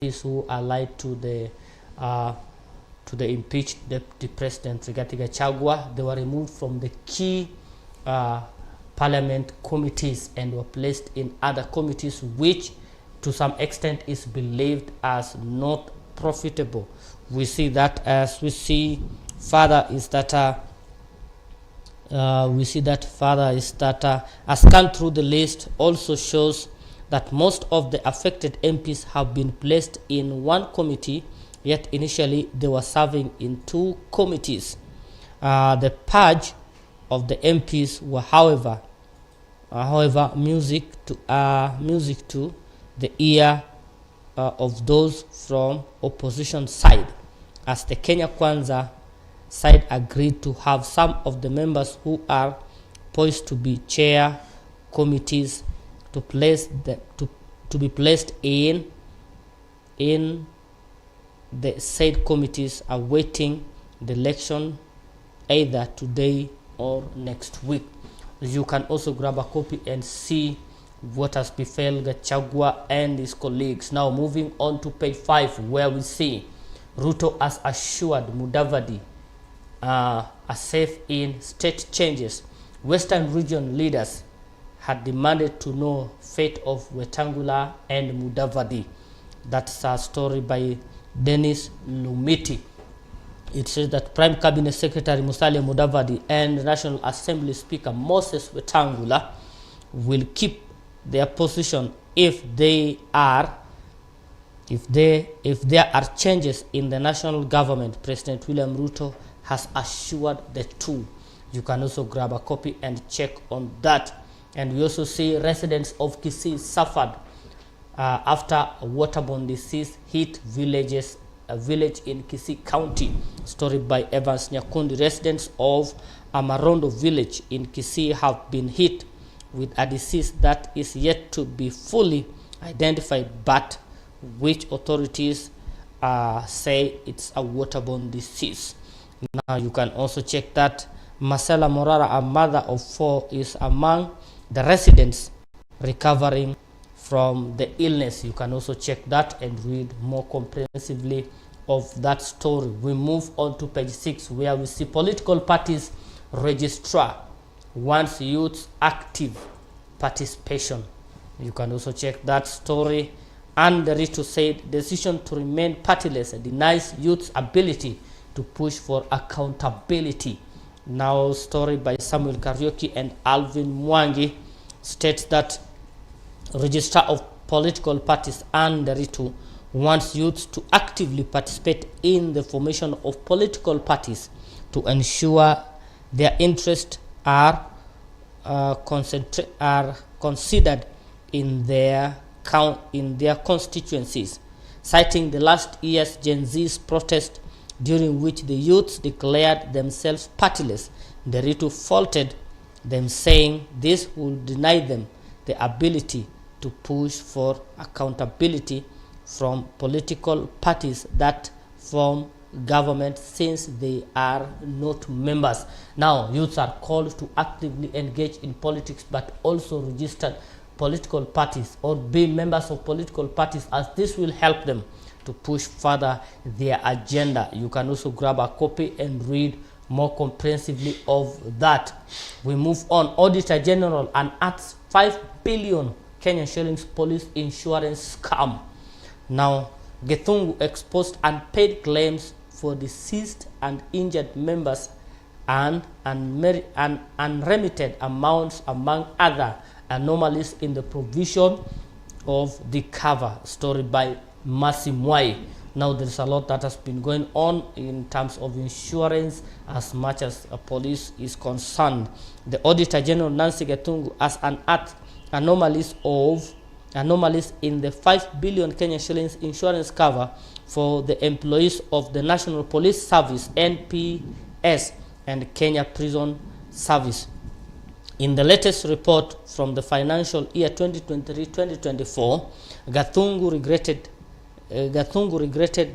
who allied to the impeached Deputy President Rigathi Gachagua. They were removed from the key parliament committees and were placed in other committees, which to some extent is believed as not profitable. We see that as we see further is that a scan through the list also shows that most of the affected MPs have been placed in one committee, yet initially they were serving in two committees. The purge of the MPs were, however, music to the ear of those from opposition side, as the Kenya Kwanza side agreed to have some of the members who are poised to be chair committees to be placed in the said committees, awaiting the election either today or next week. You can also grab a copy and see what has befell Gachagua and his colleagues. Now moving on to page 5, where we see Ruto has assured Mudavadi a safe in state changes. Western region leaders had demanded to know fate of Wetangula and Mudavadi. That's a story by Dennis Lumiti. It says that Prime Cabinet Secretary Musalia Mudavadi and National Assembly Speaker Moses Wetangula will keep their position if there are changes in the national government. President William Ruto has assured the two. You can also grab a copy and check on that. And we also see residents of Kisii suffered after a waterborne disease hit a village in Kisii County. Story by Evans Nyakundi. Residents of Amarondo village in Kisii have been hit with a disease that is yet to be fully identified, but which authorities say it's a waterborne disease. Now you can also check that Marcela Morara, a mother of 4, is among the residents recovering from the illness. You can also check that and read more comprehensively of that story. We move on to page 6, where we see political parties registrar wants youth active participation. You can also check that story. And the Ruto said decision to remain partyless denies youth's ability to push for accountability. Now story by Samuel Kariuki and Alvin Mwangi states that Registrar of Political Parties and the Ruto wants youth to actively participate in the formation of political parties to ensure their interests are considered in their constituencies. Citing the last year's Gen Z's protest, during which the youths declared themselves partyless, the Ruto faulted them, saying this would deny them the ability to push for accountability from political parties that form government, since they are not members. Now youths are called to actively engage in politics, but also registered political parties or be members of political parties, as this will help them to push further their agenda. You can also grab a copy and read more comprehensively of that. We move on. Auditor General unearths 5 billion Kenyan shillings police insurance scam. Now, Githungu exposed unpaid claims for deceased and injured members and unremitted amounts, among other anomalies in the provision of the cover. Story by Mercy Mwai. Now there's a lot that has been going on in terms of insurance as much as police is concerned. The Auditor General Nancy Githungu has unearthed anomalies in the 5 billion Kenyan shillings insurance cover for the employees of the National Police Service NPS and Kenya Prison Service. In the latest report from the financial year 2023-2024, Githungu regretted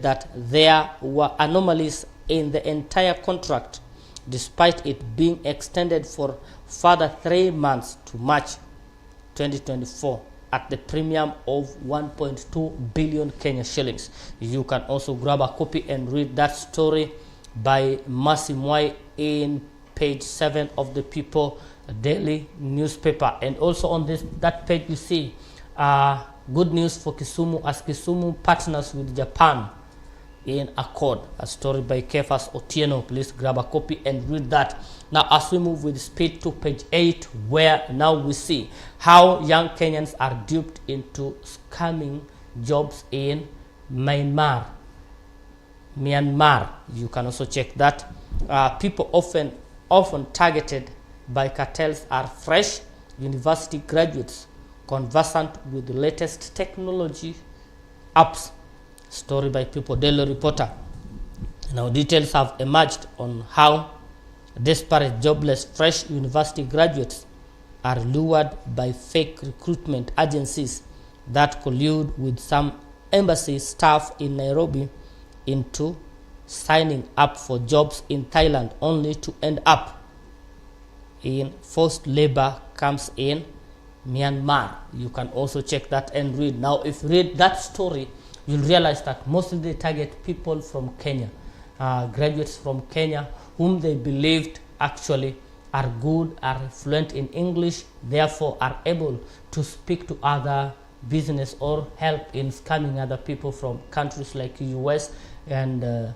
that there were anomalies in the entire contract, despite it being extended for further 3 months to March 2024. at the premium of 1.2 billion Kenya shillings. You can also grab a copy and read that story by Masimwai in page 7 of the People Daily newspaper. And also on that page you see good news for Kisumu, as Kisumu partners with Japan in accord. A story by Kefas Otieno. Please grab a copy and read that. Now as we move with speed to page 8, where now we see how young Kenyans are duped into scamming jobs in Myanmar. You can also check that. People often targeted by cartels are fresh university graduates conversant with the latest technology apps. Story by People Daily reporter. Now details have emerged on how desperate jobless fresh university graduates are lured by fake recruitment agencies that collude with some embassy staff in Nairobi into signing up for jobs in Thailand, only to end up in forced labor camps in Myanmar. You can also check that and read. Now if you read that story, you'll realize that mostly they target people from Kenya, graduates from Kenya whom they believed actually are good, are fluent in English, therefore are able to speak to other business or help in scamming other people from countries like US and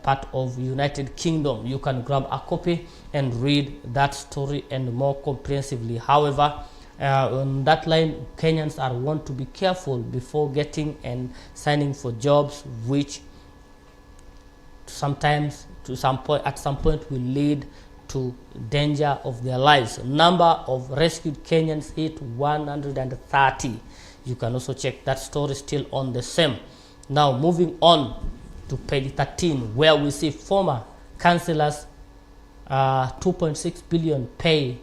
part of United Kingdom. You can grab a copy and read that story and more comprehensively. However, on that line, Kenyans are want to be careful before getting and signing for jobs, which sometimes at some point will lead to danger of their lives. Number of rescued Kenyans hit 130. You can also check that story still on the same. Now moving on to page 13, where we see former councillors 2.6 billion pay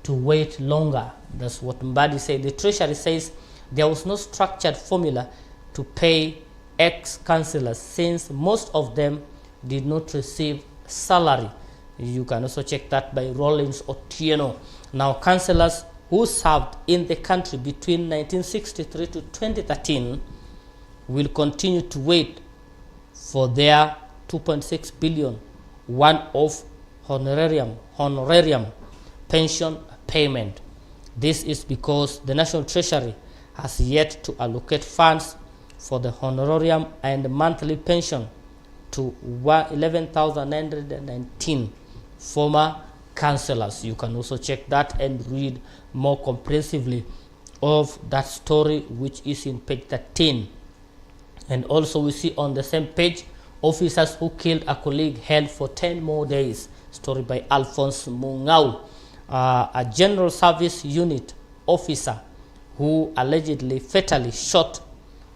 to wait longer. That's what Mudavadi said. The Treasury says there was no structured formula to pay ex-councillors since most of them did not receive salary. You can also check that by Rollins Otieno. Now, councillors who served in the country between 1963 to 2013 will continue to wait for their 2.6 billion one-off honorarium pension payment. This is because the National Treasury has yet to allocate funds for the honorarium and monthly pension to 11,919 former councillors. You can also check that and read more comprehensively of that story, which is in page 13. And also we see on the same page, officers who killed a colleague held for 10 more days. Story by Alphonse Mungau. A general service unit officer who allegedly fatally shot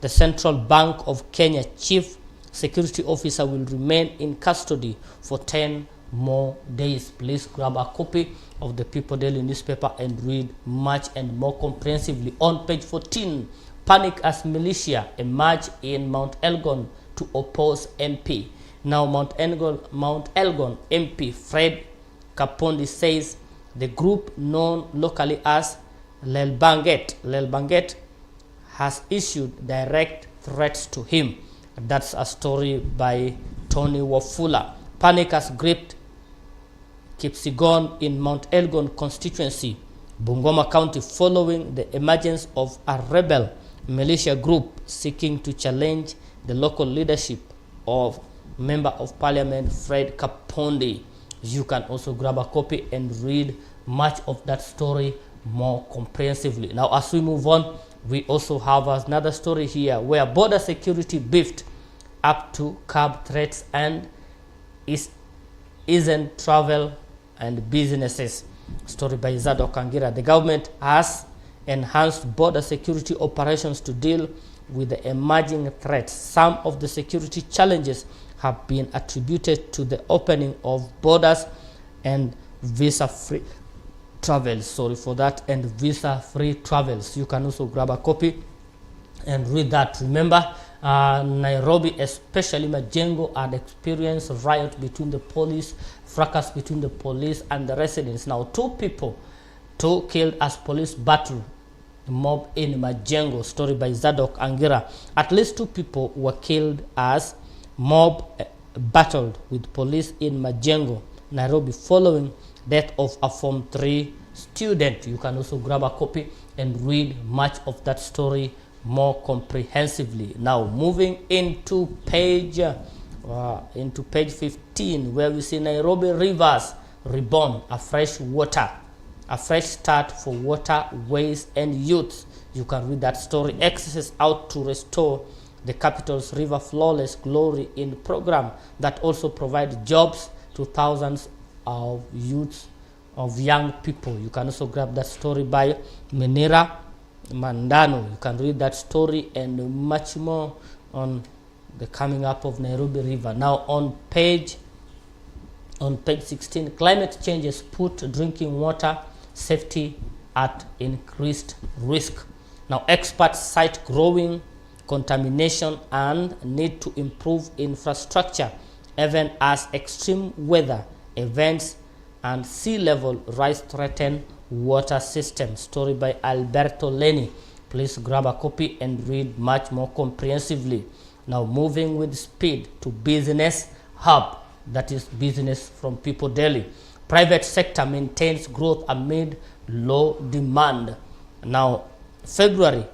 the Central Bank of Kenya chief security officer will remain in custody for 10 more days. Please grab a copy of the People Daily newspaper and read much and more comprehensively. On page 14, panic as militia emerge in Mount Elgon to oppose MP. Now Mount Elgon MP Fred Kapondi says the group known locally as Lelbanget has issued direct threats to him. That's a story by Tony Wafula. Panic has gripped Kipsigon in Mount Elgon constituency, Bungoma County, following the emergence of a rebel militia group seeking to challenge the local leadership of Member of Parliament Fred Kapondi. You can also grab a copy and read much of that story more comprehensively. Now, as we move on, we also have another story here where border security beefed up to curb threats and isn't travel and businesses. Story by Zado Kangira. The government has enhanced border security operations to deal with the emerging threats. Some of the security challenges have been attributed to the opening of borders and visa-free travels. Sorry for that, and visa-free travels. You can also grab a copy and read that. Remember, Nairobi, especially Majengo, had experienced riot between the police, fracas between the police and the residents. Now, two killed as police battle mob in Majengo, story by Zadok Angira. At least 2 people were killed as mob battled with police in Majengo, Nairobi, following death of a Form 3 student. You can also grab a copy and read much of that story more comprehensively. Now moving into page 15, where we see Nairobi rivers reborn, a fresh start for waterways and youth. You can read that story. Exercise out to restore the capital's river flawless glory in program that also provide jobs to thousands of youths, of young people. You can also grab that story by Menira Mandano. You can read that story and much more on the coming up of Nairobi River. Now on page 16, climate changes put drinking water safety at increased risk. Now experts cite growing contamination and need to improve infrastructure even as extreme weather events and sea level rise threaten water systems. Story by Alberto Leni. Please grab a copy and read much more comprehensively. Now moving with speed to business hub, that is business from People Daily. Private sector maintains growth amid low demand. Now February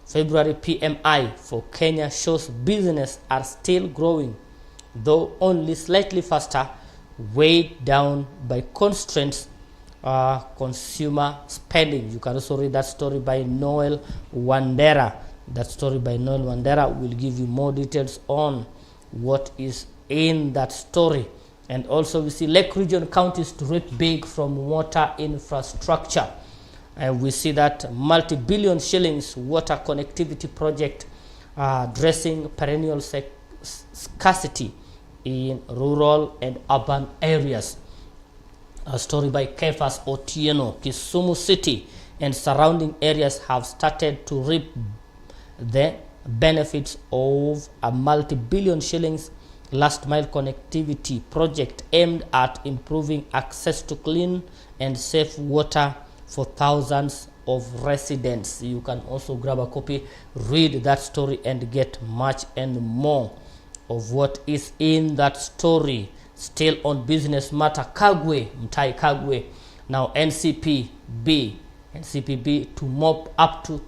PMI for Kenya shows business are still growing, though only slightly faster, weighed down by constraints consumer spending. You can also read that story by Noel Wandera. That story by Noel Wandera will give you more details on what is in that story. And also we see Lake Region counties to reap big from water infrastructure. And we see that multi-billion shillings water connectivity project addressing perennial scarcity in rural and urban areas. A story by Kefas Otieno. Kisumu City and surrounding areas have started to reap the benefits of a multi-billion shillings last mile connectivity project aimed at improving access to clean and safe water for thousands of residents. You can also grab a copy, read that story and get much and more of what is in that story. Still on business matter, Mtai Kagwe. Now NCPB to mop up to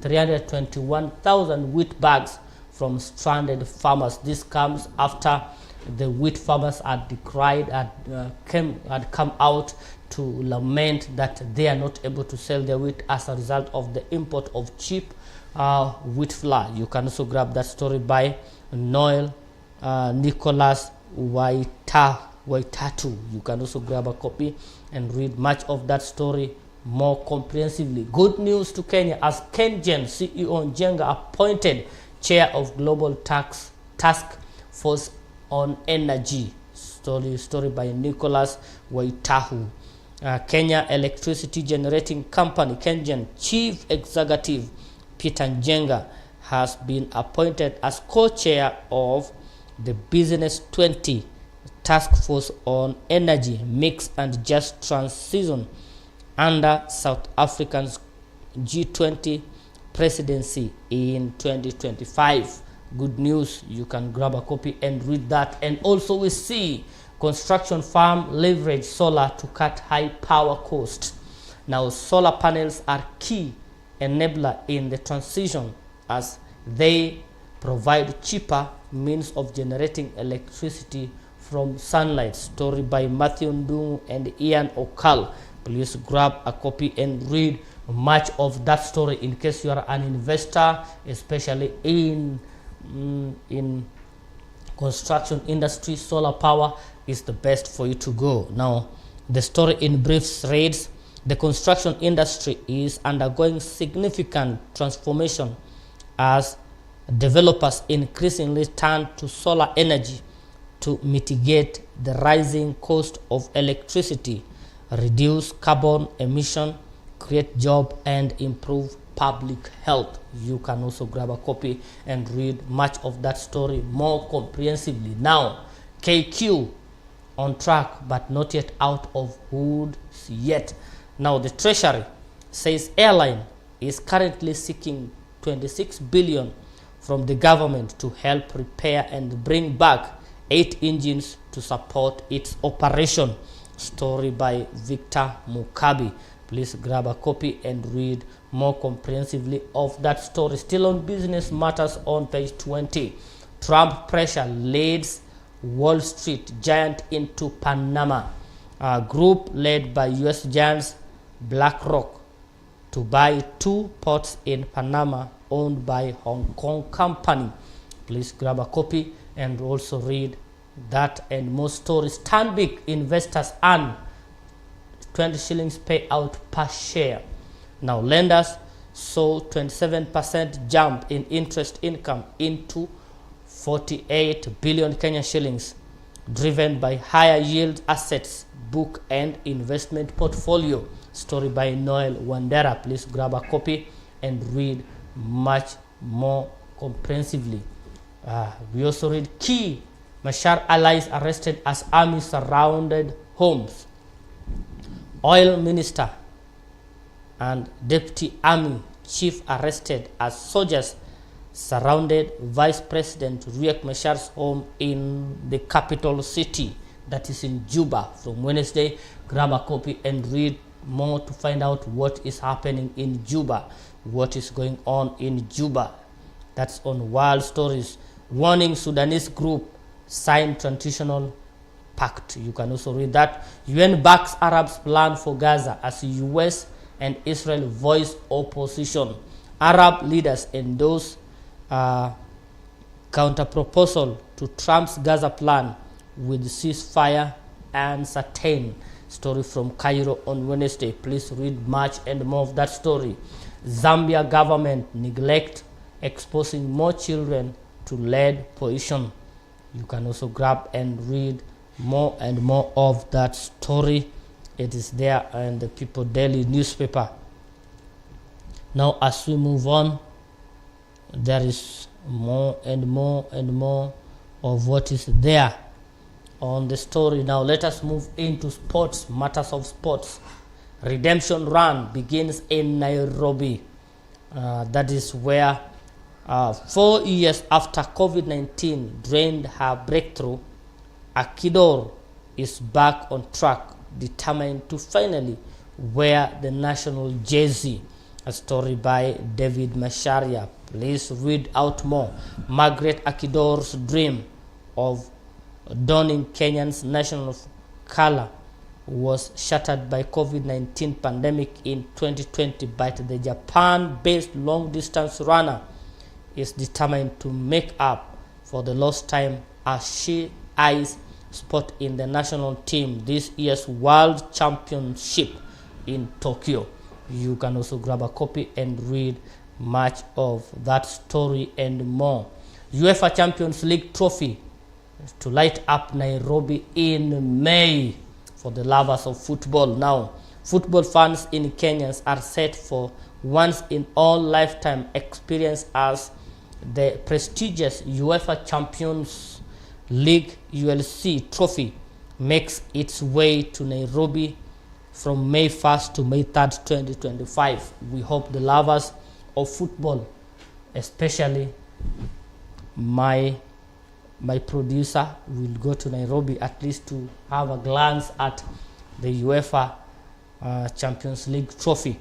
321,000 wheat bags from stranded farmers. This comes after the wheat farmers had decried, had come out to lament that they are not able to sell their wheat as a result of the import of cheap wheat flour. You can also grab that story by Noel Nicholas Waitatu. You can also grab a copy and read much of that story more comprehensively. Good news to Kenya as KenGen CEO Njenga appointed chair of Global Task Force on Energy. Story by Nicholas Waitahu. Kenya Electricity Generating Company KenGen Chief Executive Peter Njenga has been appointed as co-chair of the Business 20 Task Force on Energy, Mix and Just Transition under South Africa's G20 presidency in 2025. Good news. You can grab a copy and read that. And also we see construction firm leverage solar to cut high power cost. Now solar panels are key enabler in the transition as they provide cheaper means of generating electricity from sunlight. Story by Matthew Ndungu and Ian Okal. Please grab a copy and read much of that story in case you are an investor, especially in construction industry. Solar power is the best for you to go. Now the story in brief reads: the construction industry is undergoing significant transformation as developers increasingly turn to solar energy to mitigate the rising cost of electricity, reduce carbon emission, create job and improve public health. You can also grab a copy and read much of that story more comprehensively. Now KQ on track but not yet out of woods yet. Now the Treasury says airline is currently seeking 26 billion from the government to help repair and bring back 8 engines to support its operation. Story by Victor Mukabi. Please grab a copy and read more comprehensively of that story. Still on business matters on page 20. Trump pressure leads Wall Street giant into Panama. A group led by US giants BlackRock to buy 2 ports in Panama owned by Hong Kong company. Please grab a copy and also read that and more stories. Stanbic investors earn 20 shillings payout per share. Now lenders saw 27% jump in interest income into 48 billion Kenya shillings, driven by higher yield assets book and investment portfolio. Story by Noel Wandera. Please grab a copy and read much more comprehensively. We also read key Machar allies arrested as army surrounded homes. Oil minister and deputy army chief arrested as soldiers surrounded Vice President Riek Machar's home in the capital city, that is in Juba, from Wednesday. Grab a copy and read more to find out what is happening in Juba, what is going on in Juba. That's on Wild Stories. Warning Sudanese group sign transitional pact. You can also read that. UN backs Arabs plan for Gaza as US and Israel voice opposition. Arab leaders endorse counter proposal to Trump's Gaza plan with ceasefire uncertain. Story from Cairo on Wednesday. Please read much and more of that story. Zambia government neglect exposing more children to lead pollution. You can also grab and read more and more of that story. It is there in the People Daily newspaper. Now as we move on, there is more and more and more of what is there on the story. Now let us move into sports, matters of sports. Redemption run begins in Nairobi. That is where 4 years after COVID-19 drained her breakthrough, Akidor is back on track, determined to finally wear the national jersey. A story by David Masharia. Please read out more. Margaret Akidor's dream of donning Kenyan's national color was shattered by COVID-19 pandemic in 2020, but the Japan-based long-distance runner is determined to make up for the lost time as she eyes spot in the national team this year's World Championship in Tokyo. You can also grab a copy and read much of that story and more. UEFA Champions League trophy to light up Nairobi in May for the lovers of football. Now, football fans in Kenya are set for once in all lifetime experience as the prestigious UEFA Champions League ULC trophy makes its way to Nairobi from May 1st to May 3rd, 2025. We hope the lovers of football, especially my producer, will go to Nairobi at least to have a glance at the UEFA Champions League trophy.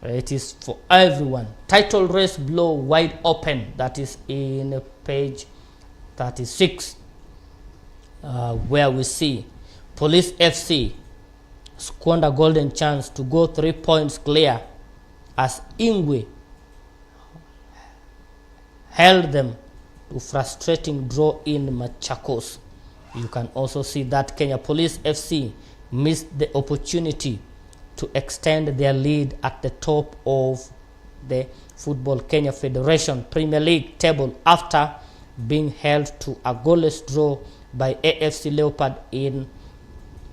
It is for everyone. Title race blow wide open. That is in page 36, where we see Police FC squander golden chance to go 3 points clear as Ingwe held them to frustrating draw in Machakos. You can also see that Kenya Police FC missed the opportunity to extend their lead at the top of the Football Kenya Federation Premier League table after being held to a goalless draw by AFC Leopard in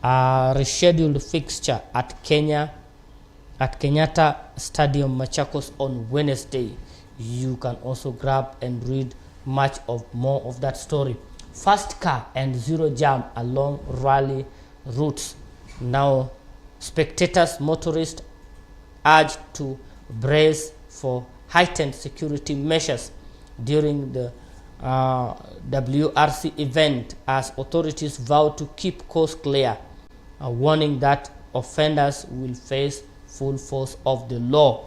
a rescheduled fixture at Kenyatta Stadium, Machakos on Wednesday. You can also grab and read much of more of that story. Fast car and zero jam along rally routes. Now, spectators, motorists urged to brace for heightened security measures during the WRC event as authorities vow to keep coast clear, warning that offenders will face full force of the law.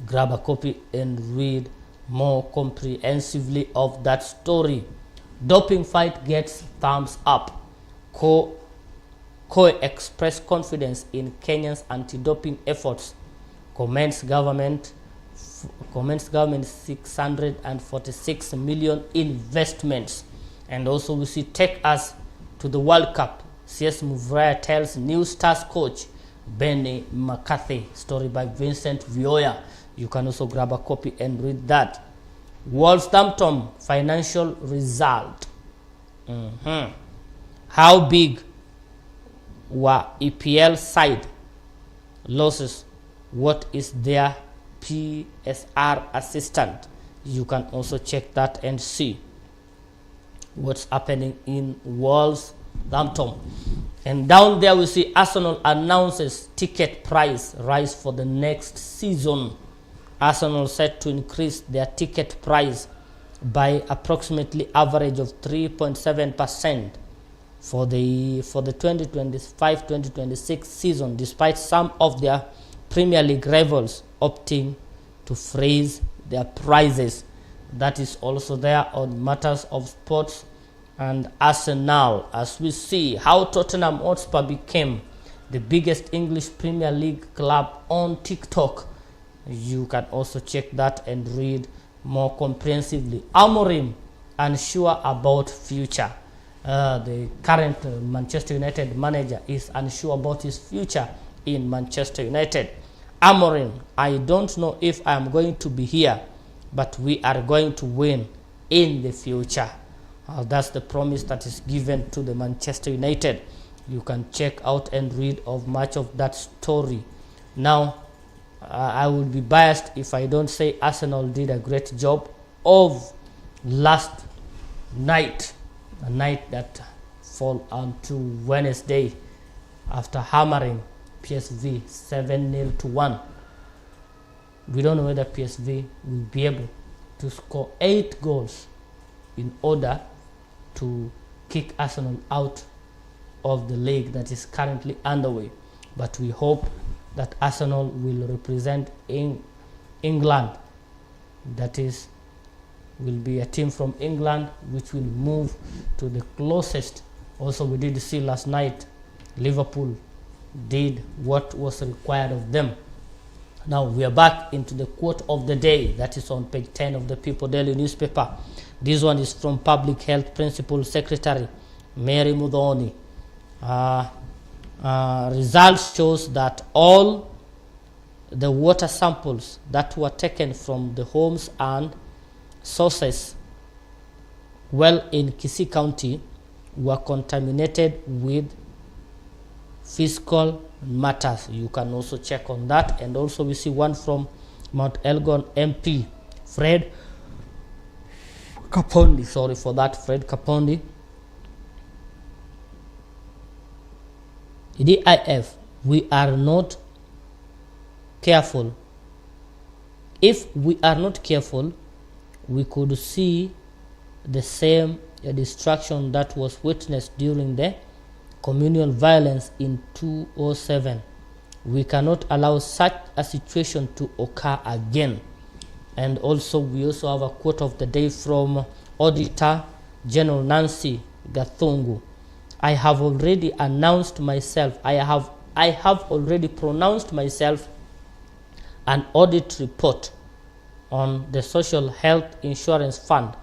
Grab a copy and read more comprehensively of that story. Doping fight gets thumbs up. COE expressed confidence in Kenya's anti-doping efforts. Comments government 646 million investments. And also we see take us to the World Cup. CS Muvaya tells New Stars coach Benny McCarthy. Story by Vincent Vioya. You can also grab a copy and read that. Wolverhampton financial result. How big were EPL side losses? What is their PSR assistant? You can also check that and see what's happening in Wolverhampton. And down there we see Arsenal announces ticket price rise for the next season. Arsenal set to increase their ticket price by approximately average of 3.7% for the 2025-2026 season, despite some of their Premier League rivals opting to freeze their prices. That is also there on Matters of Sports and Arsenal, as we see how Tottenham Hotspur became the biggest English Premier League club on TikTok. You can also check that and read more comprehensively. Amorim unsure about future. The current Manchester United manager is unsure about his future in Manchester United. Amorim, I don't know if I am going to be here, but we are going to win in the future. That's the promise that is given to the Manchester United. You can check out and read of much of that story. Now, I will be biased if I don't say Arsenal did a great job of last night, a night that fall onto Wednesday after hammering PSV 7-0 to 1. We don't know whether PSV will be able to score 8 goals in order to kick Arsenal out of the league that is currently underway. But we hope that Arsenal will represent England. That is, will be a team from England which will move to the closest. Also, we did see last night Liverpool did what was required of them. Now we are back into the quote of the day that is on page 10 of the People Daily newspaper. This one is from Public Health Principal Secretary Mary Mudavadi. Results shows that all the water samples that were taken from the homes and sources well in Kisii County were contaminated with fiscal matters. You can also check on that. And also we see one from Mount Elgon MP Fred Kapondi. Sorry for that, Fred Kapondi. DIF, we are not careful. If we are not careful, we could see the same destruction that was witnessed during the communal violence in 2007. We cannot allow such a situation to occur again. And also we also have a quote of the day from Auditor General Nancy Gathungu. I have already announced myself, I have already pronounced myself an audit report on the Social Health Insurance Fund.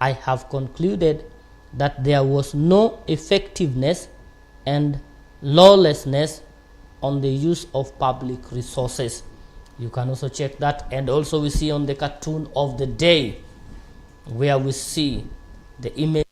I have concluded that there was no effectiveness and lawlessness on the use of public resources. You can also check that. And also we see on the cartoon of the day where we see the image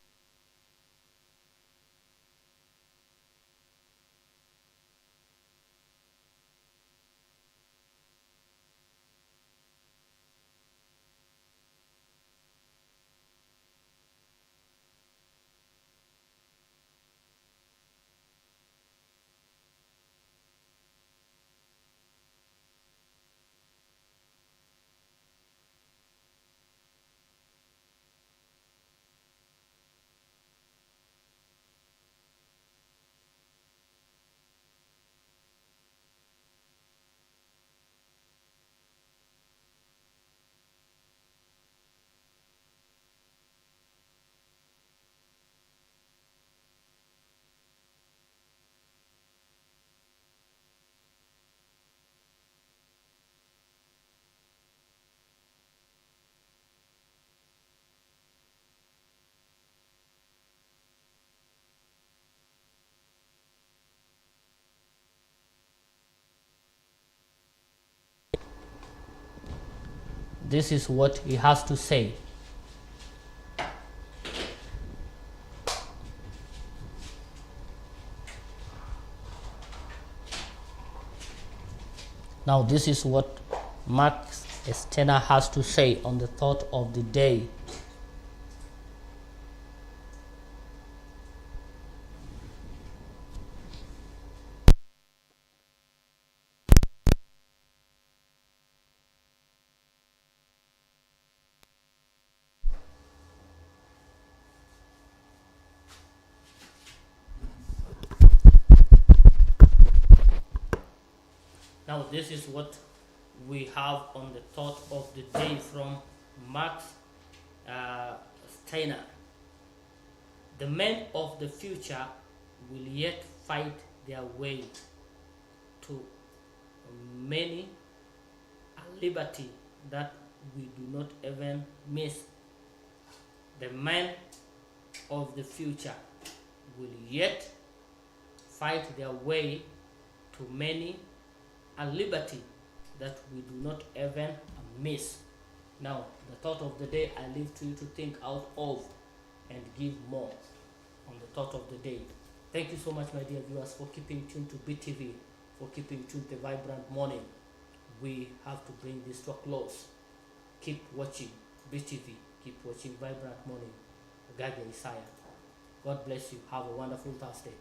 this is what he has to say. Now this is what Max Estena has to say on the thought of the day. Now this is what we have on the thought of the day from Max Steiner. The men of the future will yet fight their way to many a liberty that we do not even miss. The men of the future will yet fight their way to many a liberty that we do not even miss. Now, the thought of the day I leave to you to think out of and give more on the thought of the day. Thank you so much, my dear viewers, for keeping tuned to BTV, for keeping tuned to the vibrant morning. We have to bring this to a close. Keep watching BTV, keep watching Vibrant Morning. Gage Isaiah. God bless you. Have a wonderful Thursday.